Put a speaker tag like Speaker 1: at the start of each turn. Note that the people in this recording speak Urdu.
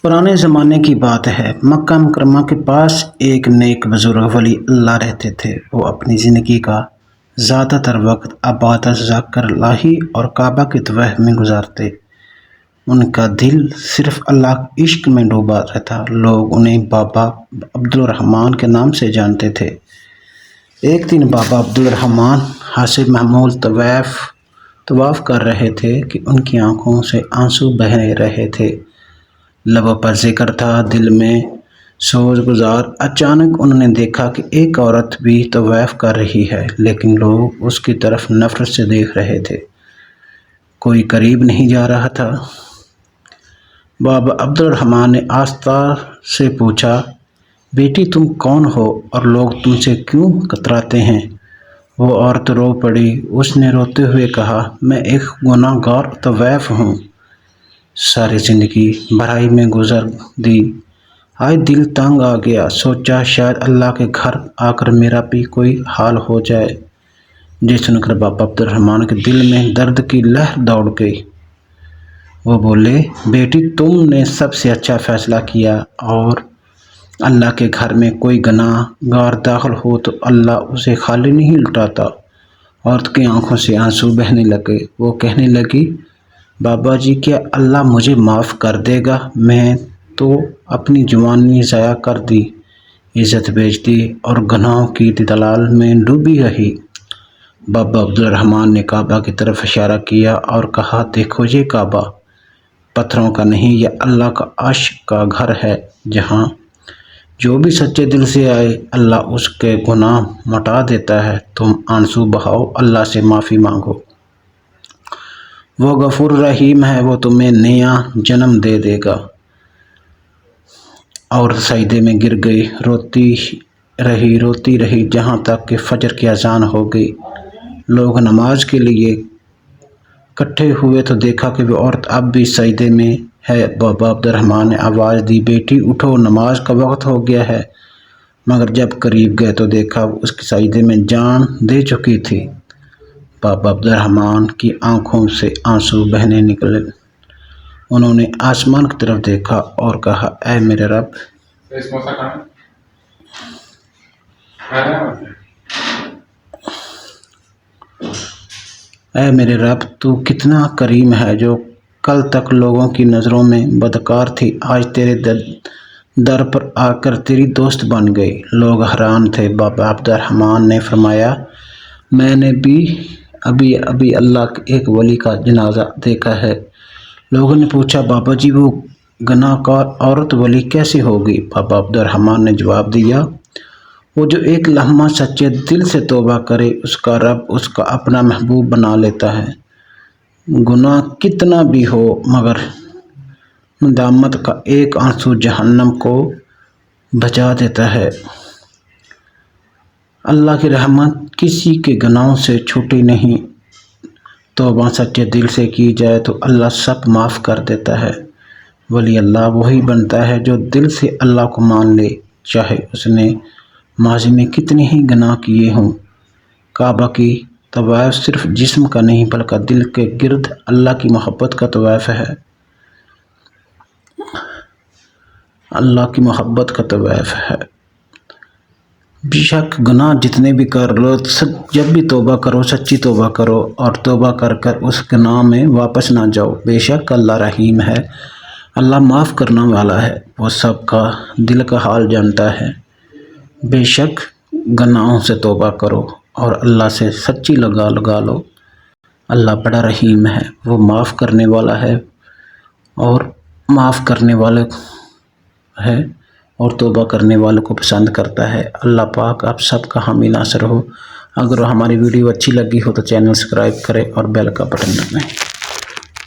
Speaker 1: پرانے زمانے کی بات ہے، مکہ مکرمہ کے پاس ایک نیک بزرگ ولی اللہ رہتے تھے۔ وہ اپنی زندگی کا زیادہ تر وقت عبادت، ذکر الہی اور کعبہ کے طواف میں گزارتے۔ ان کا دل صرف اللہ کے عشق میں ڈوبا رہتا۔ لوگ انہیں بابا عبدالرحمن کے نام سے جانتے تھے۔ ایک دن بابا عبدالرحمن حسب معمول طواف کر رہے تھے کہ ان کی آنکھوں سے آنسو بہہ رہے تھے۔ لبوں پر ذکر تھا، دل میں سوز گزار۔ اچانک انہوں نے دیکھا کہ ایک عورت بھی طواف کر رہی ہے، لیکن لوگ اس کی طرف نفرت سے دیکھ رہے تھے۔ کوئی قریب نہیں جا رہا تھا۔ بابا عبدالرحمن نے آہستہ سے پوچھا، بیٹی تم کون ہو اور لوگ تم سے کیوں کتراتے ہیں؟ وہ عورت رو پڑی۔ اس نے روتے ہوئے کہا، میں ایک گناہ گار طواف ہوں۔ ساری زندگی برائی میں گزر دی۔ آج دل تنگ آ گیا، سوچا شاید اللہ کے گھر آ کر میرا بھی کوئی حال ہو جائے۔ یہ سن کر بابا عبدالرحمن کے دل میں درد کی لہر دوڑ گئی۔ وہ بولے، بیٹی تم نے سب سے اچھا فیصلہ کیا، اور اللہ کے گھر میں کوئی گناہ گار داخل ہو تو اللہ اسے خالی نہیں لوٹاتا۔ عورت کی آنکھوں سے آنسو بہنے لگے۔ وہ کہنے لگی، بابا جی کیا اللہ مجھے معاف کر دے گا؟ میں تو اپنی جوانی ضائع کر دی، عزت بیچ دی اور گناہوں کی دلال میں ڈوبی رہی۔ بابا عبدالرحمن نے کعبہ کی طرف اشارہ کیا اور کہا، دیکھو یہ کعبہ پتھروں کا نہیں، یہ اللہ کا عرش کا گھر ہے، جہاں جو بھی سچے دل سے آئے اللہ اس کے گناہ مٹا دیتا ہے۔ تم آنسو بہاؤ، اللہ سے معافی مانگو، وہ غفور رحیم ہے، وہ تمہیں نیا جنم دے دے گا۔ اور سجدے میں گر گئی، روتی رہی جہاں تک کہ فجر کی اذان ہو گئی۔ لوگ نماز کے لیے اکٹھے ہوئے تو دیکھا کہ وہ عورت اب بھی سجدے میں ہے۔ بابا عبدالرحمن نے آواز دی، بیٹی اٹھو، نماز کا وقت ہو گیا ہے۔ مگر جب قریب گئے تو دیکھا وہ اس کی سجدے میں جان دے چکی تھی۔ بابا عبدالرحمن کی آنکھوں سے آنسو بہنے لگے۔ انہوں نے آسمان کی طرف دیکھا اور کہا، اے میرے رب! اے میرے رب، تو کتنا کریم ہے، جو کل تک لوگوں کی نظروں میں بدکار تھی، آج تیرے در پر آ کر تیری دوست بن گئی۔ لوگ حیران تھے۔ بابا عبدالرحمن نے فرمایا، میں نے بھی ابھی اللہ کے ایک ولی کا جنازہ دیکھا ہے۔ لوگوں نے پوچھا، بابا جی وہ گناہ گار عورت ولی کیسے ہوگی؟ بابا عبدالرحمن نے جواب دیا، وہ جو ایک لمحہ سچے دل سے توبہ کرے، اس کا رب اس کا اپنا محبوب بنا لیتا ہے۔ گناہ کتنا بھی ہو، مگر ندامت کا ایک آنسو جہنم کو بچا دیتا ہے۔ اللہ کی رحمت کسی کے گناہوں سے چھوٹی نہیں۔ توبہ سچے دل سے کی جائے تو اللہ سب معاف کر دیتا ہے۔ ولی اللہ وہی بنتا ہے جو دل سے اللہ کو مان لے، چاہے اس نے ماضی میں کتنے ہی گناہ کیے ہوں۔ کعبہ کی طواف صرف جسم کا نہیں بلکہ دل کے گرد اللہ کی محبت کا طواف ہے۔ اللہ کی محبت کا طواف ہے۔ بے شک گناہ جتنے بھی کر لو، جب بھی توبہ کرو، سچی توبہ کرو اور توبہ کر کر اس گناہ میں واپس نہ جاؤ۔ بے شک اللہ رحیم ہے، اللہ معاف کرنے والا ہے، وہ سب کا دل کا حال جانتا ہے۔ بے شک گناہوں سے توبہ کرو اور اللہ سے سچی لگا لو۔ اللہ بڑا رحیم ہے، وہ معاف کرنے والا ہے اور معاف کرنے والا ہے اور توبہ کرنے والوں کو پسند کرتا ہے۔ اللہ پاک آپ سب کا حامی ناصر ہو۔ اگر ہماری ویڈیو اچھی لگی ہو تو چینل سبسکرائب کریں اور بیل کا بٹن دبائیں۔